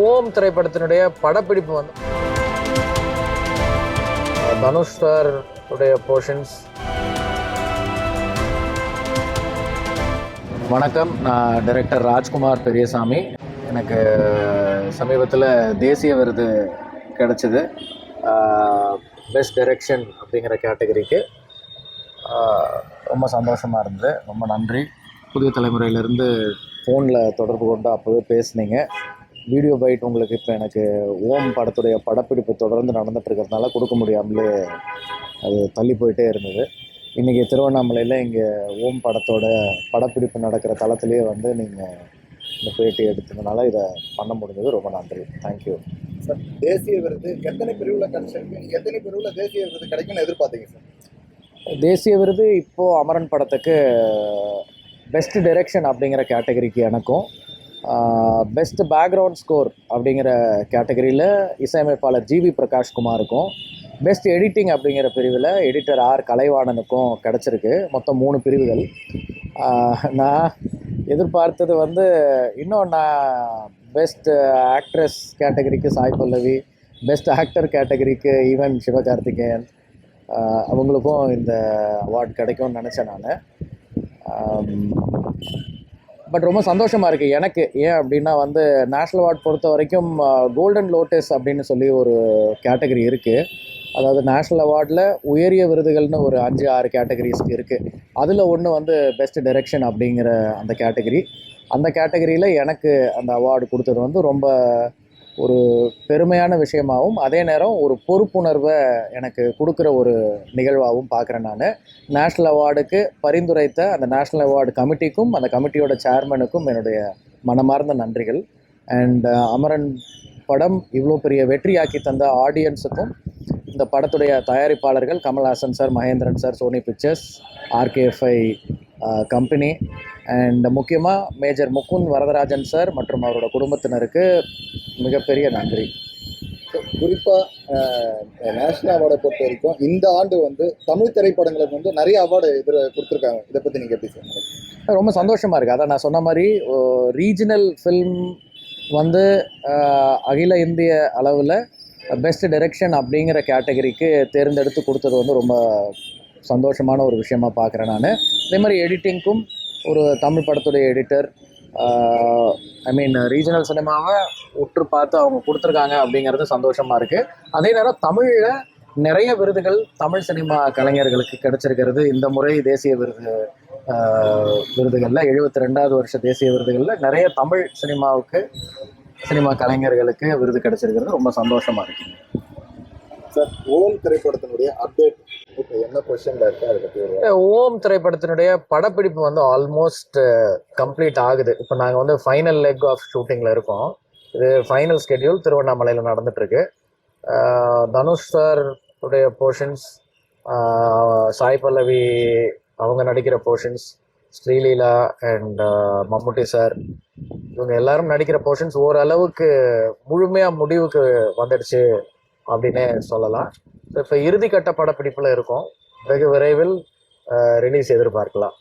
ஓம் திரைப்படத்தினுடைய படப்பிடிப்பு வந்து தனுஷ் சார் உடைய போர்ஷன்ஸ். வணக்கம், நான் டைரக்டர் ராஜ்குமார் பெரியசாமி. எனக்கு சமீபத்தில் தேசிய விருது கிடச்சிது, பெஸ்ட் டைரக்ஷன் அப்படிங்கிற கேட்டகரிக்கு. ரொம்ப சந்தோஷமாக இருந்தது, ரொம்ப நன்றி. புதிய தலைமுறையிலேருந்து ஃபோனில் தொடர்பு கொண்டு அப்போவே பேசுனீங்க. வீடியோ பைட் உங்களுக்கு இப்போ எனக்கு ஓம் படத்துடைய படப்பிடிப்பு தொடர்ந்து நடந்துட்டு இருக்கிறதுனால கொடுக்க முடியாமலே அது தள்ளி போயிட்டே இருந்தது. இன்றைக்கி திருவண்ணாமலையில் இங்கே ஓம் படத்தோட படப்பிடிப்பு நடக்கிற தளத்துலேயே வந்து நீங்கள் இந்த பேட்டி எடுத்ததுனால இதை பண்ண முடிஞ்சது. ரொம்ப நன்றி, தேங்க்யூ சார். தேசிய விருது எத்தனை பிரிவில் கிடைச்சிருக்கு, எத்தனை பிரிவில் தேசிய விருது கிடைக்கும்னு எதிர்பார்த்தீங்க சார்? தேசிய விருது இப்போது அமரன் படத்துக்கு பெஸ்ட் டைரக்ஷன் அப்படிங்கிற கேட்டகரிக்கு எனக்கும், பெஸ்ட் பேக்ரவுண்ட் ஸ்கோர் அப்படிங்கிற கேட்டகரியில் இசையமைப்பாளர் ஜிவி பிரகாஷ்குமாருக்கும், பெஸ்ட் எடிட்டிங் அப்படிங்கிற பிரிவில் எடிட்டர் ஆர் கலைவாணனுக்கும் கிடச்சிருக்கு. மொத்தம் 3 பிரிவுகள். நான் எதிர்பார்த்தது வந்து இன்னும் நான் பெஸ்ட் ஆக்ட்ரஸ் கேட்டகரிக்கு சாய் பல்லவி, பெஸ்ட் ஆக்டர் கேட்டகரிக்கு ஈவன் சிவகார்த்திகேயன் அவங்களுக்கும் இந்த அவார்டு கிடைக்கும்னு நினச்சேன் நான். பட் ரொம்ப சந்தோஷமாக இருக்குது எனக்கு. ஏன் அப்படின்னா வந்து நேஷ்னல் அவார்ட் பொறுத்த வரைக்கும் கோல்டன் லோட்டஸ் அப்படின்னு சொல்லி ஒரு கேட்டகரி இருக்குது. அதாவது நேஷ்னல் அவார்டில் உயரிய விருதுகள்னு ஒரு 5-6 கேட்டகரிஸ் இருக்குது. அதில் ஒன்று வந்து பெஸ்ட் டைரக்ஷன் அப்படிங்கிற அந்த கேட்டகரி. அந்த கேட்டகரியில் எனக்கு அந்த அவார்டு கொடுத்தது வந்து ரொம்ப ஒரு பெருமையான விஷயமாகவும் அதே நேரம் ஒரு பொறுப்புணர்வை எனக்கு கொடுக்குற ஒரு நிகழ்வாகவும் பார்க்குறேன் நான். நேஷ்னல் அவார்டுக்கு பரிந்துரைத்த அந்த நேஷ்னல் அவார்டு கமிட்டிக்கும் அந்த கமிட்டியோட சேர்மனுக்கும் என்னுடைய மனமார்ந்த நன்றிகள். அண்ட் அமரன் படம் இவ்வளோ பெரிய வெற்றியாக்கி தந்த ஆடியன்ஸுக்கும், இந்த படத்துடைய தயாரிப்பாளர்கள் Kamal Haasan sir, Mahendran sir, Sony Pictures, RKFI company, and முக்கியமாக மேஜர் முகுந்த் வரதராஜன் சார் மற்றும் அவரோட குடும்பத்தினருக்கு மிகப்பெரிய நன்றி. குறிப்பாக நேஷ்னல் அவார்டை பொறுத்த வரைக்கும் இந்த ஆண்டு வந்து தமிழ் திரைப்படங்களுக்கு வந்து நிறைய அவார்டு கொடுத்துருக்காங்க. இதை பற்றி நீங்கள் எப்படி சொல்லுங்கள்? ரொம்ப சந்தோஷமாக இருக்குது. அதான் நான் சொன்ன மாதிரி ரீஜனல் ஃபில்ம் வந்து அகில இந்திய அளவில் பெஸ்ட் டைரக்ஷன் அப்படிங்கிற கேட்டகரிக்கு தேர்ந்தெடுத்து கொடுத்தது வந்து ரொம்ப சந்தோஷமான ஒரு விஷயமாக பார்க்குறேன் நான். அதே மாதிரி எடிட்டிங்க்கும் ஒரு தமிழ் படத்துடைய எடிட்டர், ரீஜனல் சினிமாவை உற்று பார்த்து அவங்க கொடுத்துருக்காங்க அப்படிங்கிறது சந்தோஷமாக இருக்குது. அதே நேரம் தமிழில் நிறைய விருதுகள் தமிழ் சினிமா கலைஞர்களுக்கு கிடைச்சிருக்கிறது. இந்த முறை தேசிய விருதுகளில் 72வது வருஷ தேசிய விருதுகளில் நிறைய தமிழ் சினிமா கலைஞர்களுக்கு விருது கிடைச்சிருக்கிறது ரொம்ப சந்தோஷமாக இருக்குங்க சார். ஓம் திரைப்படத்தினுடைய அப்டேட் இப்போ என்ன பொசிஷனில் இருக்குது, அதை பற்றி? ஓம் திரைப்படத்தினுடைய படப்பிடிப்பு வந்து ஆல்மோஸ்ட் கம்ப்ளீட் ஆகுது. இப்போ நாங்கள் வந்து ஃபைனல் லெக் ஆஃப் ஷூட்டிங்கில் இருக்கோம். இது ஃபைனல் ஸ்கெட்யூல் திருவண்ணாமலையில் நடந்துகிட்ருக்கு. தனுஷ் சார் உடைய போர்ஷன்ஸ், சாய் பல்லவி அவங்க நடிக்கிற portions, Sreeleela and Mammootty sir, இவங்க எல்லாரும் நடிக்கிற போர்ஷன்ஸ் ஓரளவுக்கு முழுமையாக முடிவுக்கு வந்துடுச்சு அப்படின்னே சொல்லலாம். இப்போ இறுதிக்கட்ட படப்பிடிப்பில் இருக்கும். வெகு விரைவில் ரிலீஸ் எதிர்பார்க்கலாம்.